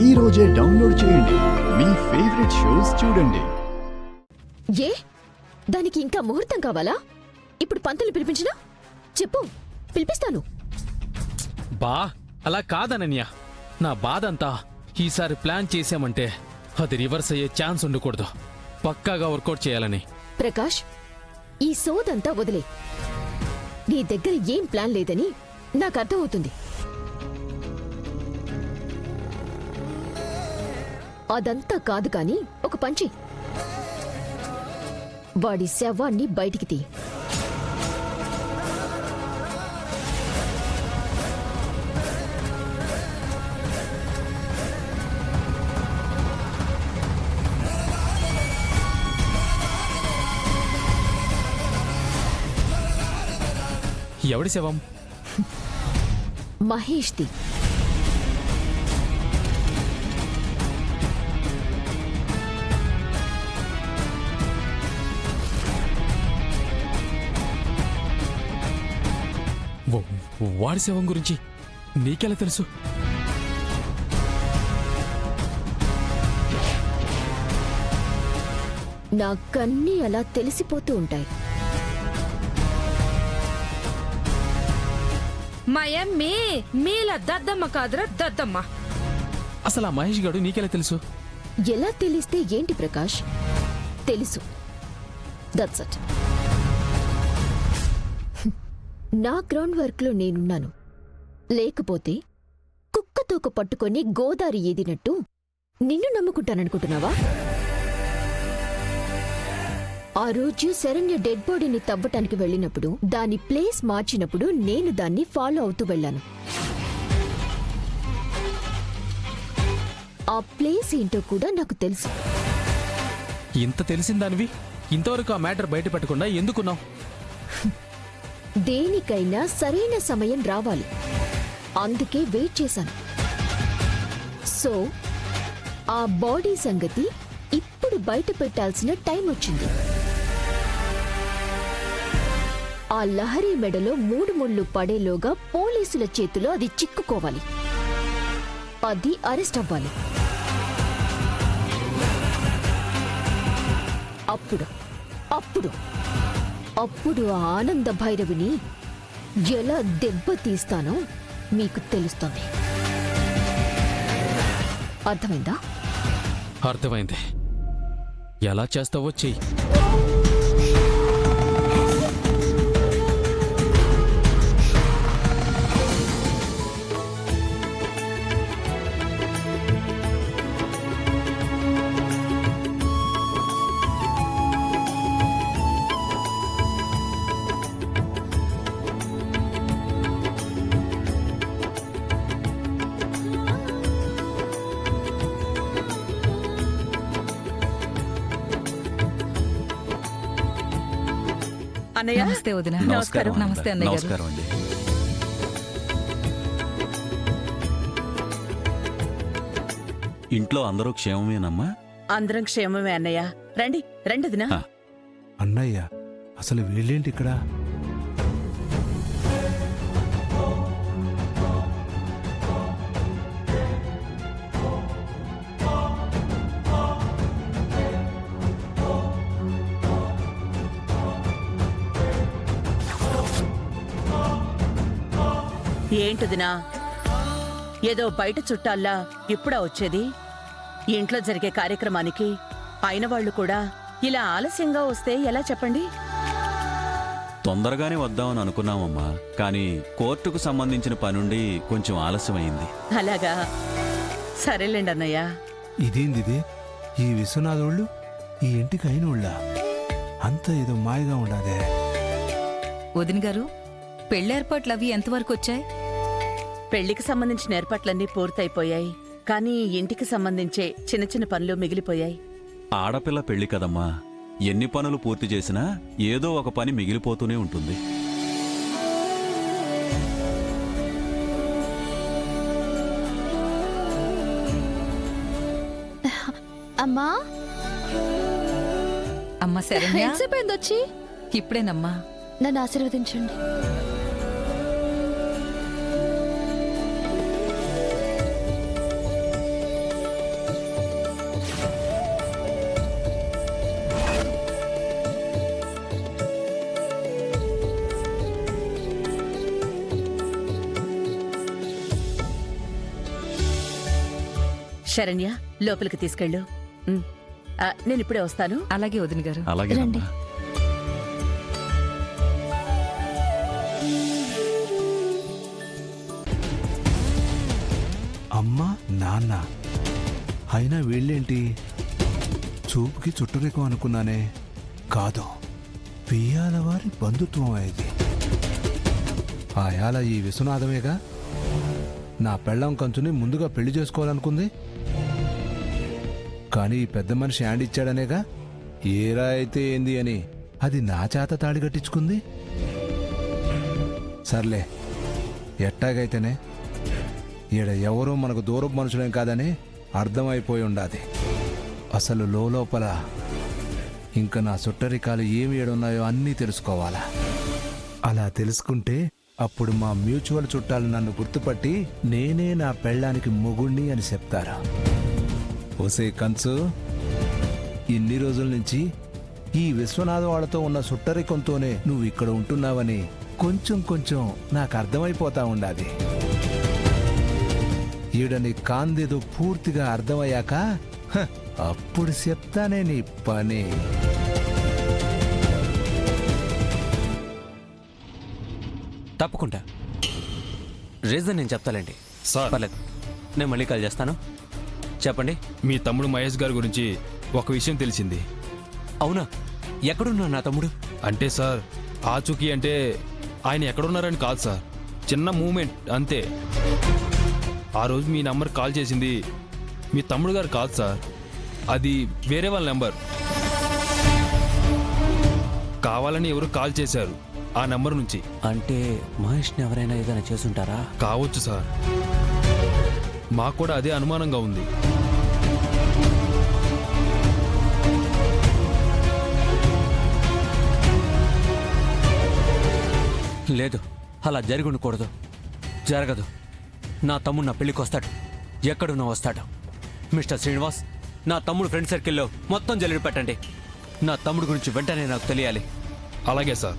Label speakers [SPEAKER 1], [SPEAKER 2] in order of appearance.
[SPEAKER 1] ఈ రోజే డౌన్లోడ్ చేయండి. మీ ఫేవరెట్ షోస్ చూడండి.
[SPEAKER 2] ఏ దానికి ఇంకా ముహూర్తం కావాలా? ఇప్పుడు పంతులు పిలిపించినా చెప్పు, పిలిపిస్తాను.
[SPEAKER 3] బా అలా కాదనన్య, నా బాధంతా ఈసారి ప్లాన్ చేశామంటే అది రివర్స్ అయ్యే ఛాన్స్ ఉండకూడదు. పక్కాగా వర్కౌట్ చేయాలని.
[SPEAKER 2] ప్రకాష్, ఈ సోదంతా వదిలే. నీ దగ్గర ఏం ప్లాన్ లేదని నాకు అర్థమవుతుంది. అదంతా కాదు కాని ఒక పంచి, వాడి శవాన్ని బయటికి తీ.
[SPEAKER 3] ఎవడి శవం?
[SPEAKER 2] మహేష్ది.
[SPEAKER 3] వాడి శవం గురించి నీకెలా తెలుసు?
[SPEAKER 2] నాకన్నీ అలా తెలిసిపోతూ ఉంటాయి.
[SPEAKER 4] మయమ్మి మీల దద్దమ్మ కాదురా దద్దమ్మ.
[SPEAKER 3] అసలు ఆ మహేష్ గాడు నీకెలా తెలుసు?
[SPEAKER 2] ఎలా తెలిస్తే ఏంటి ప్రకాష్, తెలుసు. That's it. నా గ్రౌండ్ వర్క్ లో నేనున్నాను. లేకపోతే కుక్కతోక పట్టుకొని గోదారి ఏదినట్టు నిన్ను నమ్ముకుంటాననుకుంటున్నావా? ఆ రోజు శరణ్య డెడ్ బాడీని తవ్వటానికి వెళ్ళినప్పుడు, దాని ప్లేస్ మార్చినప్పుడు నేను దాన్ని ఫాలో అవుతూ వెళ్ళాను. ఆ ప్లేస్ ఏంటో కూడా నాకు తెలుసు.
[SPEAKER 3] ఇంత తెలిసిందానివి ఇంతవరకు ఆ మ్యాటర్ బయట పెట్టకుండా ఎందుకున్నావు?
[SPEAKER 2] దేనికైనా సరైన సమయం రావాలి, అందుకే వెయిట్ చేశాను. సో ఆ బాడీ సంగతి ఇప్పుడు బయట పెట్టాల్సిన టైం వచ్చింది. ఆ లహరి మెడలో 3 ముళ్ళు పడేలోగా పోలీసుల చేతిలో అది చిక్కుకోవాలి, అది అరెస్ట్ అవ్వాలి. అప్పుడు అప్పుడు అప్పుడు ఆ ఆనంద భైరవిని ఎలా దెబ్బతీస్తానో మీకు తెలుస్తుంది. అర్థమైందా?
[SPEAKER 3] అర్థమైంది. ఎలా చేస్తావో చెయ్యి.
[SPEAKER 4] అన్నయ్య
[SPEAKER 5] నమస్తే వదిన.
[SPEAKER 4] నమస్కారం.
[SPEAKER 5] నమస్తే అన్నయ్య గారు.
[SPEAKER 1] నమస్కారం అండి.
[SPEAKER 6] ఇంట్లో అందరూ క్షేమమేనమ్మా?
[SPEAKER 4] అందరం క్షేమమే అన్నయ్య. రండి రండి వదినా.
[SPEAKER 7] అన్నయ్య, అసలు వీళ్ళేంటి ఇక్కడ?
[SPEAKER 4] ఏంటిదినా, ఏదో బయట చుట్టాల్లా ఇప్పుడా వచ్చేది? ఇంట్లో జరిగే కార్యక్రమానికి అయిన వాళ్ళు కూడా ఇలా ఆలస్యంగా వస్తే ఎలా చెప్పండి?
[SPEAKER 6] తొందరగానే వద్దామని అనుకున్నామమ్మా, కానీ కోర్టుకు సంబంధించిన పనుండి కొంచెం ఆలస్యమైంది.
[SPEAKER 4] అలాగా, సరేలేండి అన్నయ్య.
[SPEAKER 7] ఇదేందిదే? ఈ విశ్వనాథోళ్ళు ఈ ఇంటికి అయినోళ్ళ అంతా ఏదో మాయగా ఉండాదే.
[SPEAKER 5] వదిన గారు, పెళ్లి ఏర్పాట్లు అవి ఎంతవరకు వచ్చాయి?
[SPEAKER 4] పెళ్లికి సంబంధించిన ఏర్పాట్లన్నీ పూర్తయిపోయాయి, కానీ ఇంటికి సంబంధించే చిన్న చిన్న పనులు మిగిలిపోయాయి.
[SPEAKER 6] ఆడపిల్ల పెళ్లి కదమ్మా, ఎన్ని పనులు పూర్తి చేసినా ఏదో ఒక పని మిగిలిపోతూనే ఉంటుంది.
[SPEAKER 2] అమ్మా,
[SPEAKER 5] అమ్మ శరణ్య,
[SPEAKER 2] ఎంతసేపైందొచ్చి?
[SPEAKER 5] ఇప్పుడేనమ్మా.
[SPEAKER 2] నన్ను ఆశీర్వదించండి.
[SPEAKER 4] శరణ్య లోపలికి తీసుకెళ్ళు. నేను ఇప్పుడే వస్తాను.
[SPEAKER 5] అలాగే వదిన గారు.
[SPEAKER 6] అలాగేనమ్మా.
[SPEAKER 7] అమ్మా నాన్న అయినా వీళ్ళేంటి చూపుకి చుట్టరికం అనుకున్నానే. కాదు, పియ్యాల వారి బంధుత్వం అయింది. ఆయాల ఈ విశ్వనాథమేగా నా పెళ్ళం కంచుని ముందుగా పెళ్లి చేసుకోవాలనుకుంది. కానీ ఈ పెద్ద మనిషి హ్యాండ్ ఇచ్చాడనేగా ఏరా అయితే ఏంది అని అది నా చేత తాళి కట్టించుకుంది. సర్లే, ఎట్టాగైతేనే ఈడ ఎవరూ మనకు దూరపు మనుషులేం కాదని అర్థమైపోయి ఉండాది. అసలు లోపల ఇంకా నా సుట్టరికాలు ఏమి ఏడున్నాయో అన్నీ తెలుసుకోవాలా. అలా తెలుసుకుంటే అప్పుడు మా మ్యూచువల్ చుట్టాలు నన్ను గుర్తుపట్టి నేనే నా పెళ్ళానికి మొగుణ్ణి అని చెప్తారా. ఓసే కంచు, ఇన్ని రోజుల నుంచి ఈ విశ్వనాథ వాళ్ళతో ఉన్న సుట్టరికంతోనే నువ్వు ఇక్కడ ఉంటున్నావని కొంచెం కొంచెం నాకు అర్థమైపోతా ఉండాది. ఈడని కాందేదో పూర్తిగా అర్థమయ్యాక అప్పుడు చెప్తానే నీ పని.
[SPEAKER 8] తప్పకుండా రీజన్ నేను చెప్తానండి.
[SPEAKER 3] సార్,
[SPEAKER 8] పర్లేదు, నేను మళ్ళీ కాల్ చేస్తాను. చెప్పండి.
[SPEAKER 3] మీ తమ్ముడు మహేష్ గారి గురించి ఒక విషయం తెలిసింది.
[SPEAKER 8] అవునా? ఎక్కడున్నా నా తమ్ముడు?
[SPEAKER 3] అంటే సార్, ఆచూకీ అంటే ఆయన ఎక్కడున్నారని కాదు సార్, చిన్న మూమెంట్ అంతే. ఆ రోజు మీ నంబర్ కాల్ చేసింది మీ తమ్ముడు గారు కాదు సార్, అది వేరే వాళ్ళ నెంబర్. కావాలని ఎవరు కాల్ చేశారు ఆ నెంబర్ నుంచి.
[SPEAKER 8] అంటే మహేష్ని ఎవరైనా ఏదైనా చేసుంటారా?
[SPEAKER 3] కావచ్చు సార్, మాకు కూడా అదే అనుమానంగా ఉంది.
[SPEAKER 8] లేదు, అలా జరిగి ఉండకూడదు. జరగదు. నా తమ్ముడు నా పెళ్ళికి వస్తాడు, ఎక్కడున్నా వస్తాడు. మిస్టర్ శ్రీనివాస్, నా తమ్ముడు ఫ్రెండ్ సర్కిల్లో మొత్తం జల్లి పెట్టండి. నా తమ్ముడు గురించి వెంటనే నాకు తెలియాలి.
[SPEAKER 3] అలాగే సార్.